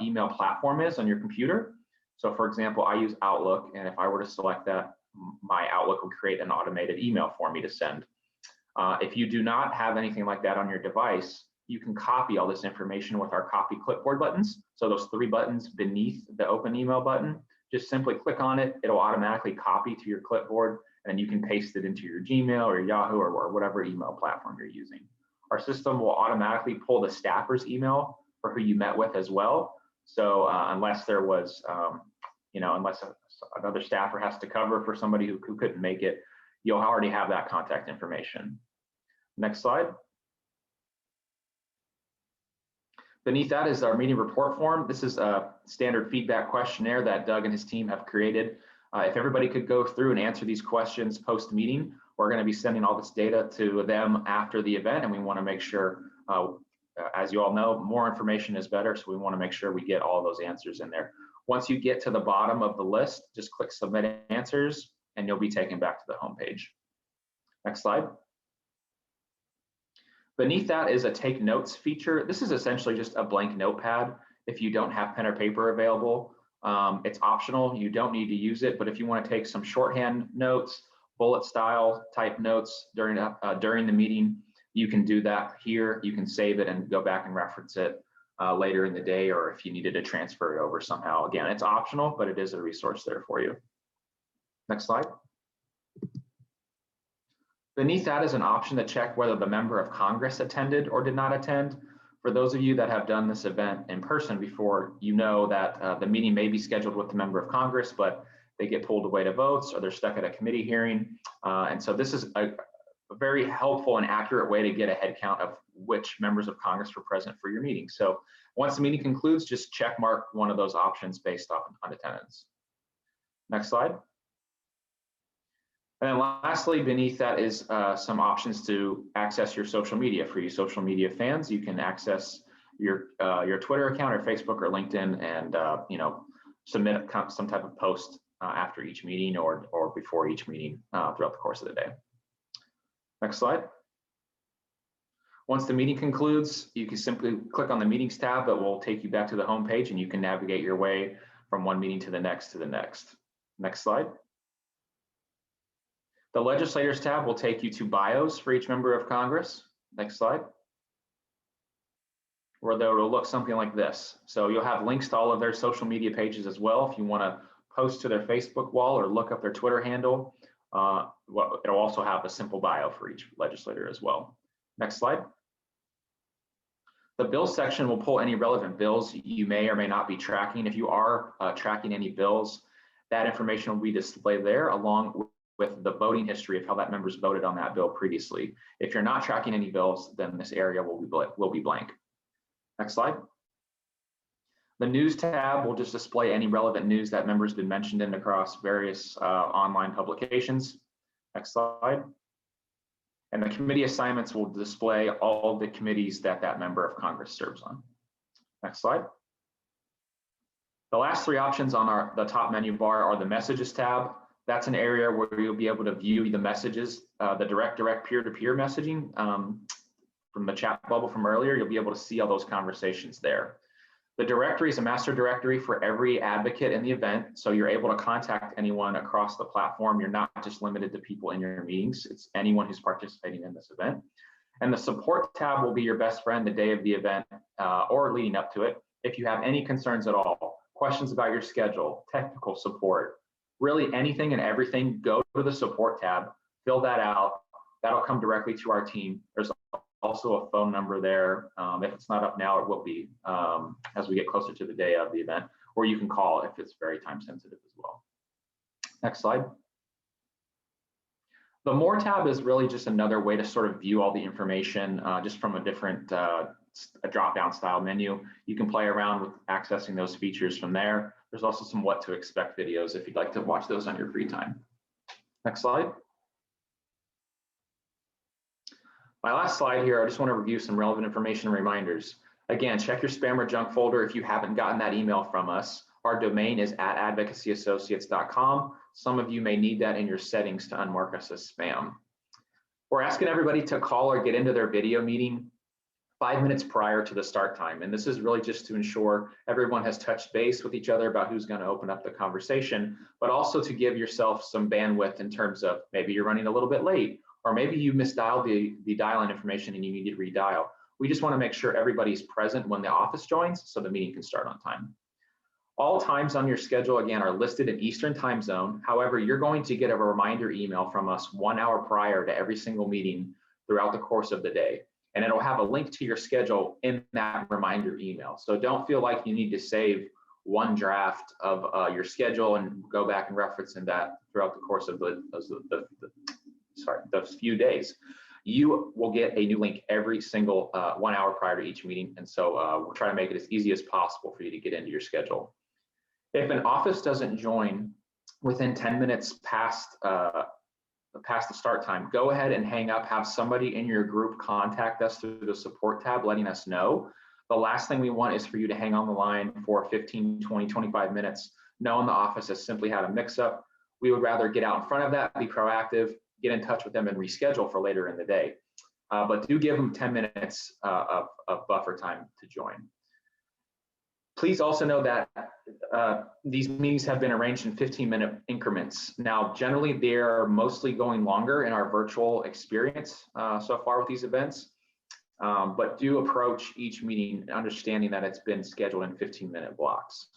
D: email platform is on your computer. So for example, I use Outlook, and if I were to select that, my Outlook would create an automated email for me to send. If you do not have anything like that on your device, you can copy all this information with our copy clipboard buttons. So those 3 buttons beneath the open email button, just simply click on it. It'll automatically copy to your clipboard, and then you can paste it into your Gmail or Yahoo or whatever email platform you're using. Our system will automatically pull the staffer's email for who you met with as well. So unless there was, unless another staffer has to cover for somebody who couldn't make it, you'll already have that contact information. Next slide. Beneath that is our meeting report form. This is a standard feedback questionnaire that Doug and his team have created. If everybody could go through and answer these questions post-meeting, we're going to be sending all this data to them after the event, and we want to make sure, as you all know, more information is better, so we want to make sure we get all those answers in there. Once you get to the bottom of the list, just click Submit Answers, and you'll be taken back to the home page. Next slide. Beneath that is a Take Notes feature. This is essentially just a blank notepad. If you don't have pen or paper available, it's optional. You don't need to use it, but if you want to take some shorthand notes, bullet style type notes during the meeting, you can do that here. You can save it and go back and reference it later in the day, or if you needed to transfer it over somehow. Again, it's optional, but it is a resource there for you. Next slide. Beneath that is an option to check whether the member of Congress attended or did not attend. For those of you that have done this event in person before, you know that the meeting may be scheduled with the member of Congress, but they get pulled away to votes or they're stuck at a committee hearing. And so this is a very helpful and accurate way to get a head count of which members of Congress were present for your meeting. So once the meeting concludes, just check mark one of those options based on attendance. Next slide. And then lastly, beneath that is some options to access your social media. For you social media fans, you can access your Twitter account or Facebook or LinkedIn and submit some type of post after each meeting or before each meeting throughout the course of the day. Next slide. Once the meeting concludes, you can simply click on the Meetings tab that will take you back to the home page, and you can navigate your way from one meeting to the next to the next. Next slide. The Legislators tab will take you to bios for each member of Congress. Next slide. Where they will look something like this. So you'll have links to all of their social media pages as well. If you want to post to their Facebook wall or look up their Twitter handle, it'll also have a simple bio for each legislator as well. Next slide. The bills section will pull any relevant bills you may or may not be tracking. If you are tracking any bills, that information will be displayed there along with the voting history of how that member's voted on that bill previously. If you're not tracking any bills, then this area will be blank. Next slide. The News tab will just display any relevant news that members been mentioned in across various online publications. Next slide. And the committee assignments will display all of the committees that that member of Congress serves on. Next slide. The last 3 options on the top menu bar are the Messages tab. That's an area where you'll be able to view the messages, the direct peer-to-peer messaging from the chat bubble from earlier. You'll be able to see all those conversations there. The directory is a master directory for every advocate in the event, so you're able to contact anyone across the platform. You're not just limited to people in your meetings. It's anyone who's participating in this event. And the Support tab will be your best friend the day of the event or leading up to it. If you have any concerns at all, questions about your schedule, technical support, really anything and everything, go to the Support tab, fill that out. That'll come directly to our team. There's also a phone number there. If it's not up now, it will be as we get closer to the day of the event, or you can call if it's very time sensitive as well. Next slide. The More tab is really just another way to sort of view all the information just from a different a drop-down style menu. You can play around with accessing those features from there. There's also some what to expect videos if you'd like to watch those on your free time. Next slide. My last slide here, I just want to review some relevant information and reminders. Again, check your spam or junk folder if you haven't gotten that email from us. Our domain is @advocacyassociates.com. Some of you may need that in your settings to unmark us as spam. We're asking everybody to call or get into their video meeting 5 minutes prior to the start time. And this is really just to ensure everyone has touched base with each other about who's going to open up the conversation, but also to give yourself some bandwidth in terms of maybe you're running a little bit late, or maybe you misdialed the dial-in information and you need to redial. We just want to make sure everybody's present when the office joins so the meeting can start on time. All times on your schedule, again, are listed in Eastern time zone. However, you're going to get a reminder email from us 1 hour prior to every single meeting throughout the course of the day. And it'll have a link to your schedule in that reminder email. So don't feel like you need to save one draft of your schedule and go back and reference in that throughout the course of those few days. You will get a new link every single 1 hour prior to each meeting. And so we'll try to make it as easy as possible for you to get into your schedule. If an office doesn't join within 10 minutes past the start time, go ahead and hang up, have somebody in your group contact us through the support tab, letting us know. The last thing we want is for you to hang on the line for 15, 20, 25 minutes, knowing the office has simply had a mix-up. We would rather get out in front of that, be proactive, get in touch with them and reschedule for later in the day. But do give them 10 minutes of buffer time to join. Please also know that these meetings have been arranged in 15-minute increments. Now, generally, they're mostly going longer in our virtual experience so far with these events, but do approach each meeting understanding that it's been scheduled in 15-minute blocks.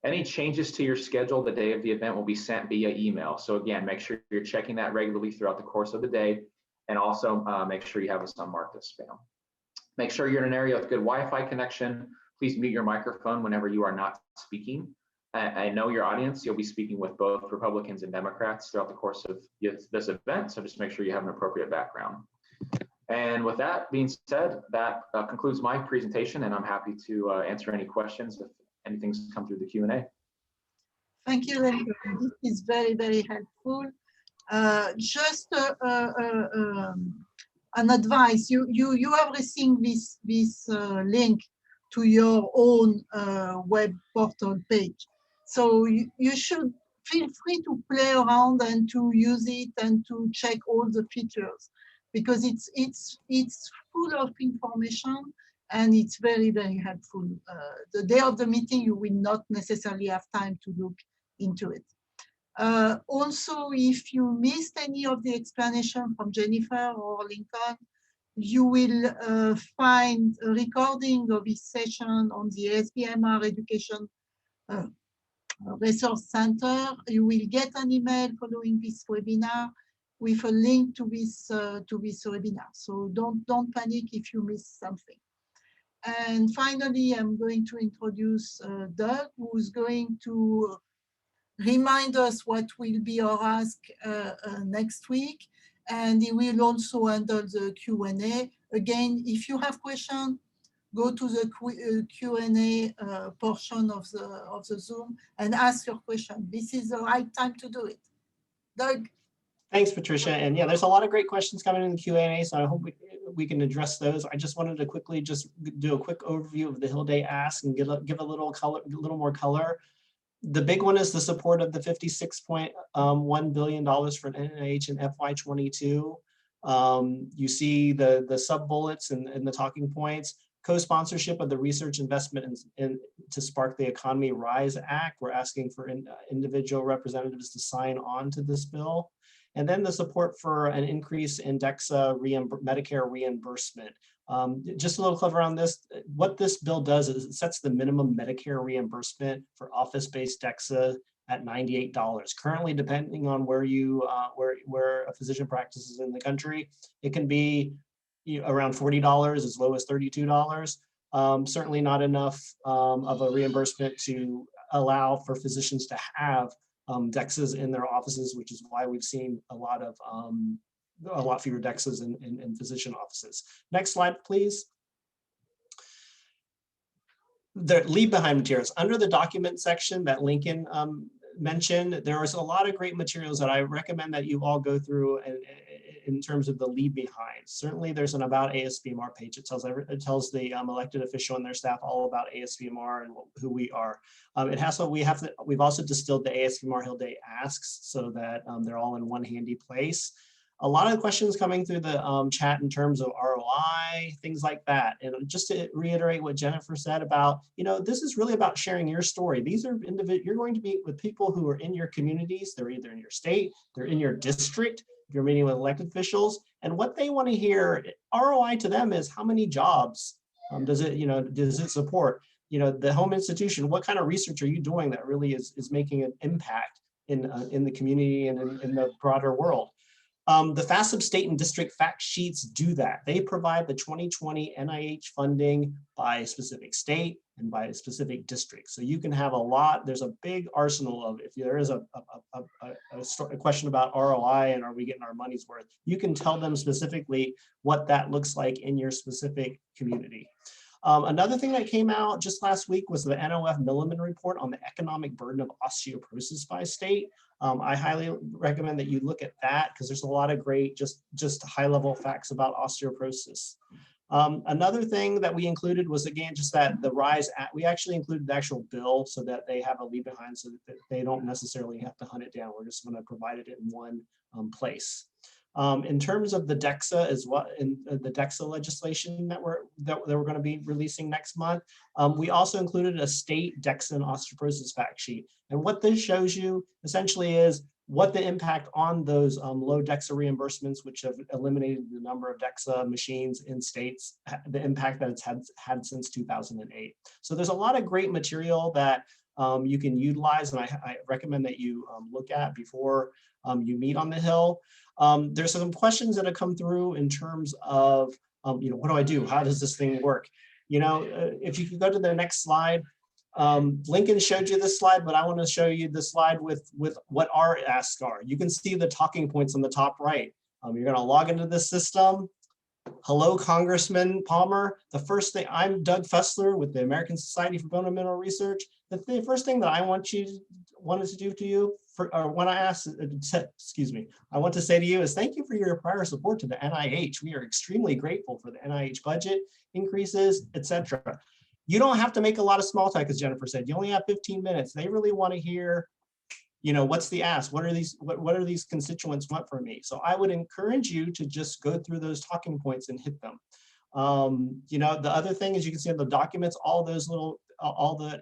D: Any changes to your schedule the day of the event will be sent via email. So again, make sure you're checking that regularly throughout the course of the day, and also make sure you have us unmarked as spam. Make sure you're in an area with good Wi-Fi connection. Please mute your microphone whenever you are not speaking. I know your audience, you'll be speaking with both Republicans and Democrats throughout the course of this event, so just make sure you have an appropriate background. And with that being said, that concludes my presentation, and I'm happy to answer any questions if anything's come through the Q&A.
B: Thank you, Lenny. This is very, very helpful. Just an advice. You have received this link to your own web portal page. So you should feel free to play around and to use it and to check all the features, because it's full of information and it's very, very helpful. The day of the meeting, you will not necessarily have time to look into it. Also, if you missed any of the explanation from Jennifer or Lincoln, you will find a recording of this session on the ASBMR Education Resource Center. You will get an email following this webinar with a link to this webinar. So don't panic if you miss something. And finally, I'm going to introduce Doug, who's going to remind us what will be our ask next week. And he will also handle the Q&A. Again, if you have questions, go to the Q&A portion of the Zoom and ask your question. This is the right time to do it. Doug?
E: Thanks, Patricia. And yeah, there's a lot of great questions coming in the Q&A, so I hope we can address those. I just wanted to quickly just do a quick overview of the Hill Day ask and give a little more color. The big one is the support of the $56.1 billion for NIH in FY22. You see the sub-bullets and the talking points. Co-sponsorship of the Research Investment to Spark the Economy RISE Act. We're asking for individual representatives to sign on to this bill. And then the support for an increase in DEXA Medicare reimbursement. Just a little clever on this. What this bill does is it sets the minimum Medicare reimbursement for office-based DEXA at $98. Currently, depending on where a physician practices in the country, it can be around $40 as low as $32. Certainly not enough of a reimbursement to allow for physicians to have DEXAs in their offices, which is why we've seen a lot fewer DEXAs in physician offices. Next slide, please. The leave behind materials. Under the document section that Lincoln mentioned, there was a lot of great materials that I recommend that you all go through in terms of the leave behind. Certainly there's an about ASBMR page. It tells the elected official and their staff all about ASBMR and who we are. We've also distilled the ASBMR Hill Day asks so that they're all in one handy place. A lot of questions coming through the chat in terms of ROI, things like that. And just to reiterate what Jennifer said about, this is really about sharing your story. These are you're going to meet with people who are in your communities. They're either in your state, they're in your district, you're meeting with elected officials. And what they want to hear, ROI to them is how many jobs does it support? The home institution, what kind of research are you doing that really is making an impact in the community and in the broader world? The FASB state and district fact sheets do that. They provide the 2020 NIH funding by a specific state and by a specific district. So you can have there's a big arsenal of, if there is a question about ROI and are we getting our money's worth, you can tell them specifically what that looks like in your specific community. Another thing that came out just last week was the NOF Milliman report on the economic burden of osteoporosis by state. I highly recommend that you look at that because there's a lot of great, just high-level facts about osteoporosis. Another thing that we included was, again, just that the RISE, we actually included the actual bill so that they have a leave behind so that they don't necessarily have to hunt it down. We're just going to provide it in one place. In terms of the DEXA as well, in the DEXA legislation that we're going to be releasing next month, we also included a state DEXA and osteoporosis fact sheet. And what this shows you essentially is what the impact on those low DEXA reimbursements, which have eliminated the number of DEXA machines in states, the impact that it's had since 2008. So there's a lot of great material that you can utilize, and I recommend that you look at before you meet on the Hill. There's some questions that have come through in terms of, what do I do? How does this thing work? If you can go to the next slide. Lincoln showed you this slide, but I want to show you the slide with what our asks are. You can see the talking points on the top right. You're going to log into this system. Hello, Congressman Palmer. The first thing, I'm Doug Fessler with the American Society for Bone and Mineral Research. The first thing that I wanted to do to you, I want to say to you is thank you for your prior support to the NIH. We are extremely grateful for the NIH budget increases, etc. You don't have to make a lot of small talk, as Jennifer said. You only have 15 minutes. They really want to hear, what's the ask? What are these constituents want from me? So I would encourage you to just go through those talking points and hit them. The other thing is you can see in the documents, all the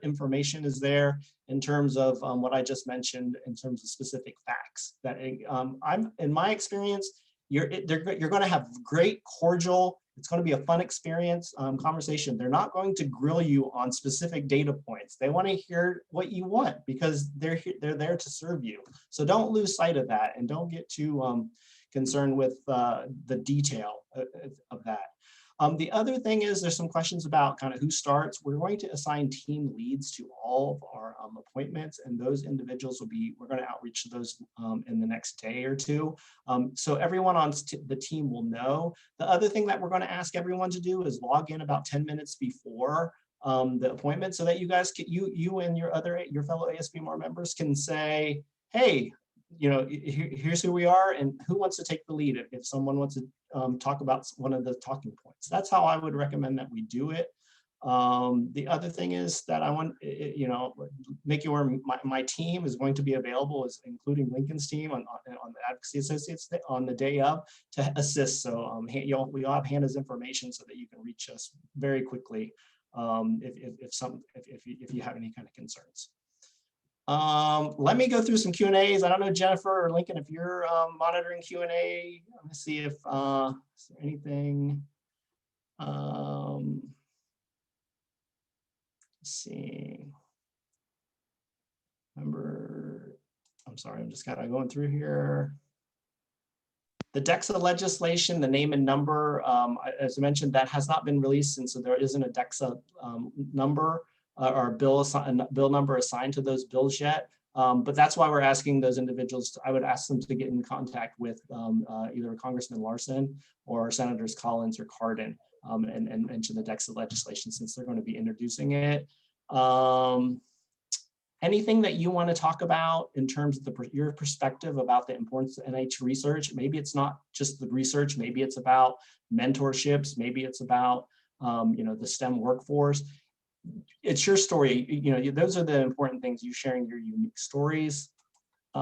E: information is there in terms of what I just mentioned in terms of specific facts. That in my experience, you're going to have great, cordial. It's going to be a fun experience, conversation. They're not going to grill you on specific data points. They want to hear what you want because they're there to serve you. So don't lose sight of that and don't get too concerned with the detail of that. The other thing is there's some questions about kind of who starts. We're going to assign team leads to all of our appointments, and those individuals we're going to outreach to those in the next day or two. So everyone on the team will know. The other thing that we're going to ask everyone to do is log in about 10 minutes before the appointment so that you guys you and your fellow ASBMR members can say, hey, here's who we are and who wants to take the lead if someone wants to talk about one of the talking points. That's how I would recommend that we do it. The other thing is that I want, make you aware my team is going to be available, including Lincoln's team on the Advocacy Associates on the day of to assist. So we all have Hannah's information so that you can reach us very quickly if you have any kind of concerns. Let me go through some Q&As. I don't know, Jennifer or Lincoln, if you're monitoring Q&A. Let me see if is there anything. Let's see. I'm sorry, I'm just kind of going through here. The DEXA legislation, the name and number, as I mentioned, that has not been released, and so there isn't a DEXA number or bill number assigned to those bills yet. But that's why we're asking those individuals, I would ask them to get in contact with either Congressman Larson or Senators Collins or Cardin and mention the Dexa legislation since they're going to be introducing it. Anything that you want to talk about in terms of your perspective about the importance of NIH research? Maybe it's not just the research, maybe it's about mentorships, maybe it's about the STEM workforce. It's your story. Those are the important things, you sharing your unique stories. We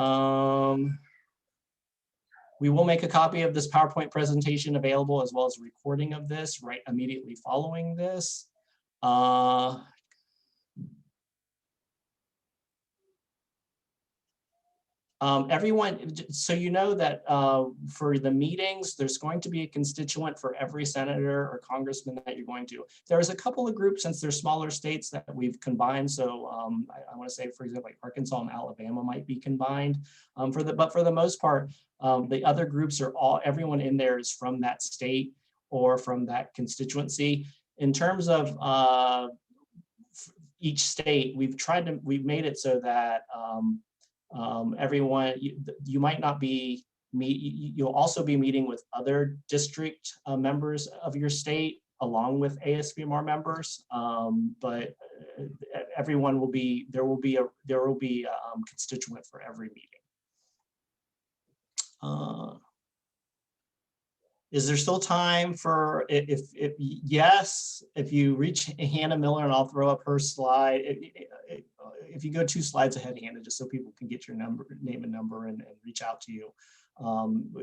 E: will make a copy of this PowerPoint presentation available as well as a recording of this right immediately following this. Everyone, so you know that for the meetings, there's going to be a constituent for every senator or congressman that you're going to. There's a couple of groups, since they're smaller states, that we've combined. So I want to say, for example, like Arkansas and Alabama might be combined. But for the most part, the other groups are everyone in there is from that state or from that constituency. In terms of each state, we've made it so that everyone, you might not be, you'll also be meeting with other district members of your state along with ASBMR members, but everyone will be, there will be a constituent for every meeting. Is there still time for, yes, if you reach Hannah Miller, and I'll throw up her slide. If you go 2 slides ahead, Hannah, just so people can get your name and number and reach out to you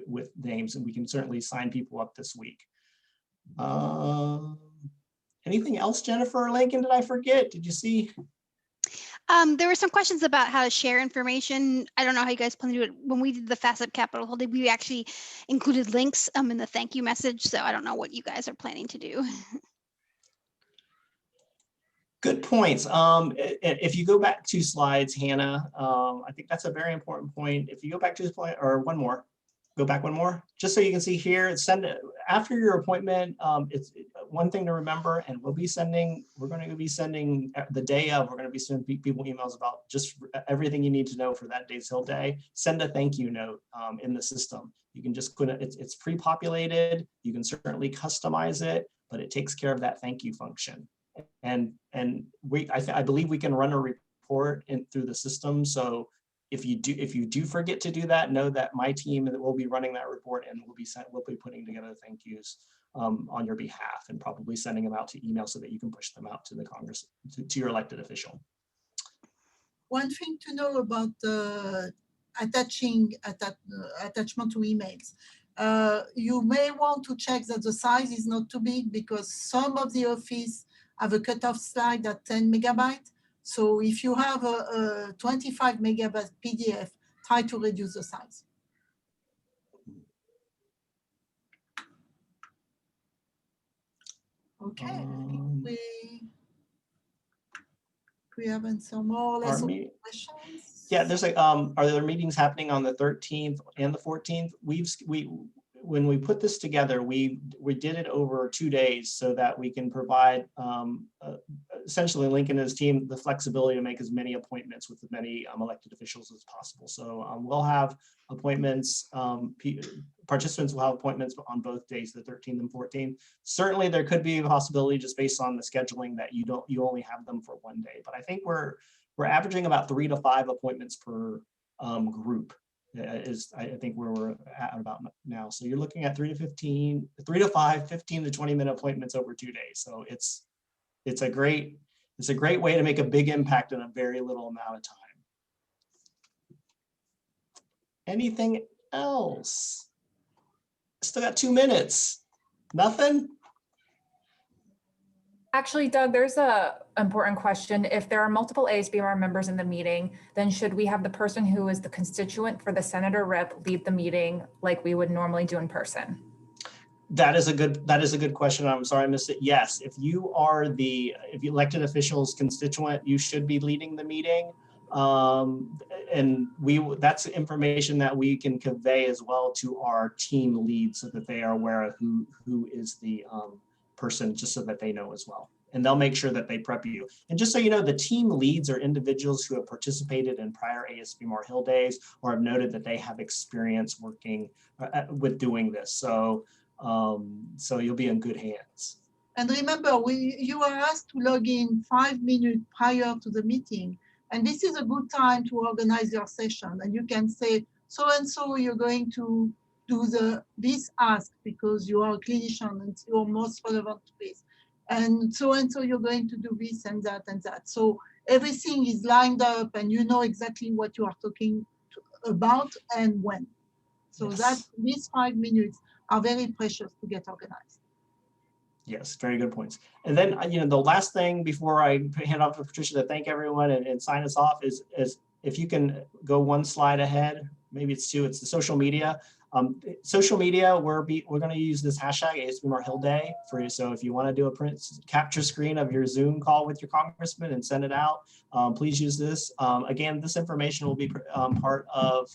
E: with names, and we can certainly sign people up this week. Anything else, Jennifer or Lincoln, did I forget? Did you see?
C: There were some questions about how to share information. I don't know how you guys plan to do it. When we did the FAST Capitol Hill, we actually included links in the thank you message. So I don't know what you guys are planning to do.
E: Good points. If you go back 2 slides, Hannah, I think that's a very important point. If you go back to this point, or one more, go back one more, just so you can see here, send it after your appointment. It's one thing to remember, and we're going to be sending the day of, we're going to be sending people emails about just everything you need to know for that day's Hill Day. Send a thank you note in the system. You can just it's pre-populated. You can certainly customize it, but it takes care of that thank you function. And I believe we can run a report through the system. So if you do forget to do that, know that my team will be running that report, and we'll be putting together thank yous on your behalf, and probably sending them out to email so that you can push them out to the Congress, to your elected official.
B: One thing to know about attachment to emails. You may want to check that the size is not too big, because some of the office have a cutoff slide at 10 megabytes. So if you have a 25 megabyte PDF, try to reduce the size. Okay, I think we have some more or less questions.
E: Yeah, there's are there meetings happening on the 13th and the 14th? When we put this together, we did it over 2 days so that we can provide essentially Lincoln and his team the flexibility to make as many appointments with as many elected officials as possible. So we'll have appointments, participants will have appointments on both days, the 13th and 14th. Certainly there could be a possibility, just based on the scheduling, that you only have them for 1 day. But I think we're averaging about 3 to 5 appointments per group. I think where we're at about now. So you're looking at 3 to 5, 15 to 20-minute appointments over 2 days. So it's a great way to make a big impact in a very little amount of time. Anything else? Still got 2 minutes. Nothing?
F: Actually, Doug, there's an important question. If there are multiple ASBMR members in the meeting, then should we have the person who is the constituent for the senator rep lead the meeting like we would normally do in person? That is a good question. I'm sorry I missed it. Yes, if you are if you elected official's constituent, you should be leading the meeting. And that's information that we can convey as well to our team lead, so that they are aware of who is the person, just so that they know as well.
E: and they'll make sure that they prep you. And just so you know, the team leads are individuals who have participated in prior ASBMR Hill days or have noted that they have experience working with doing this. So, so you'll be in good hands.
B: And remember, you are asked to log in 5 minutes prior to the meeting. And this is a good time to organize your session. And you can say, so-and-so, you're going to do this ask because you are a clinician and you're most relevant to this. And so-and-so, you're going to do this and that and that. So everything is lined up and you know exactly what you are talking about and when. So
E: Yes.
B: that these 5 minutes are very precious to get organized.
E: Yes, very good points. And then, the last thing before I hand off to Patricia to thank everyone and sign us off is if you can go one slide ahead, maybe it's two, it's the social media. Social media, we're going to use this hashtag ASBMR Hill Day for you. So if you want to do a capture screen of your Zoom call with your congressman and send it out, please use this. Again, this information will be part of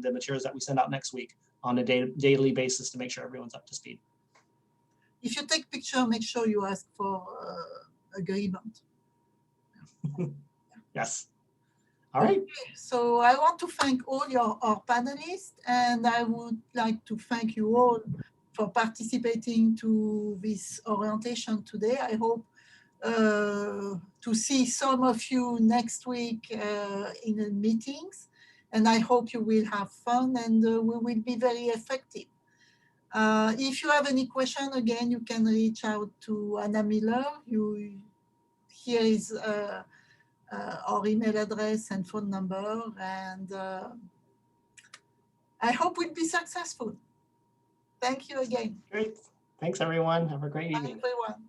E: the materials that we send out next week on a daily basis to make sure everyone's up to speed.
B: If you take picture, make sure you ask for agreement.
E: Yes. All right.
B: Okay, so I want to thank all our panelists, and I would like to thank you all for participating to this orientation today. I hope to see some of you next week in the meetings, and I hope you will have fun and we will be very effective. If you have any question, again, you can reach out to Anna Miller. Here is our email address and phone number, and I hope we'll be successful. Thank you again.
E: Great. Thanks, everyone. Have a great
B: Bye,
E: evening.
B: everyone.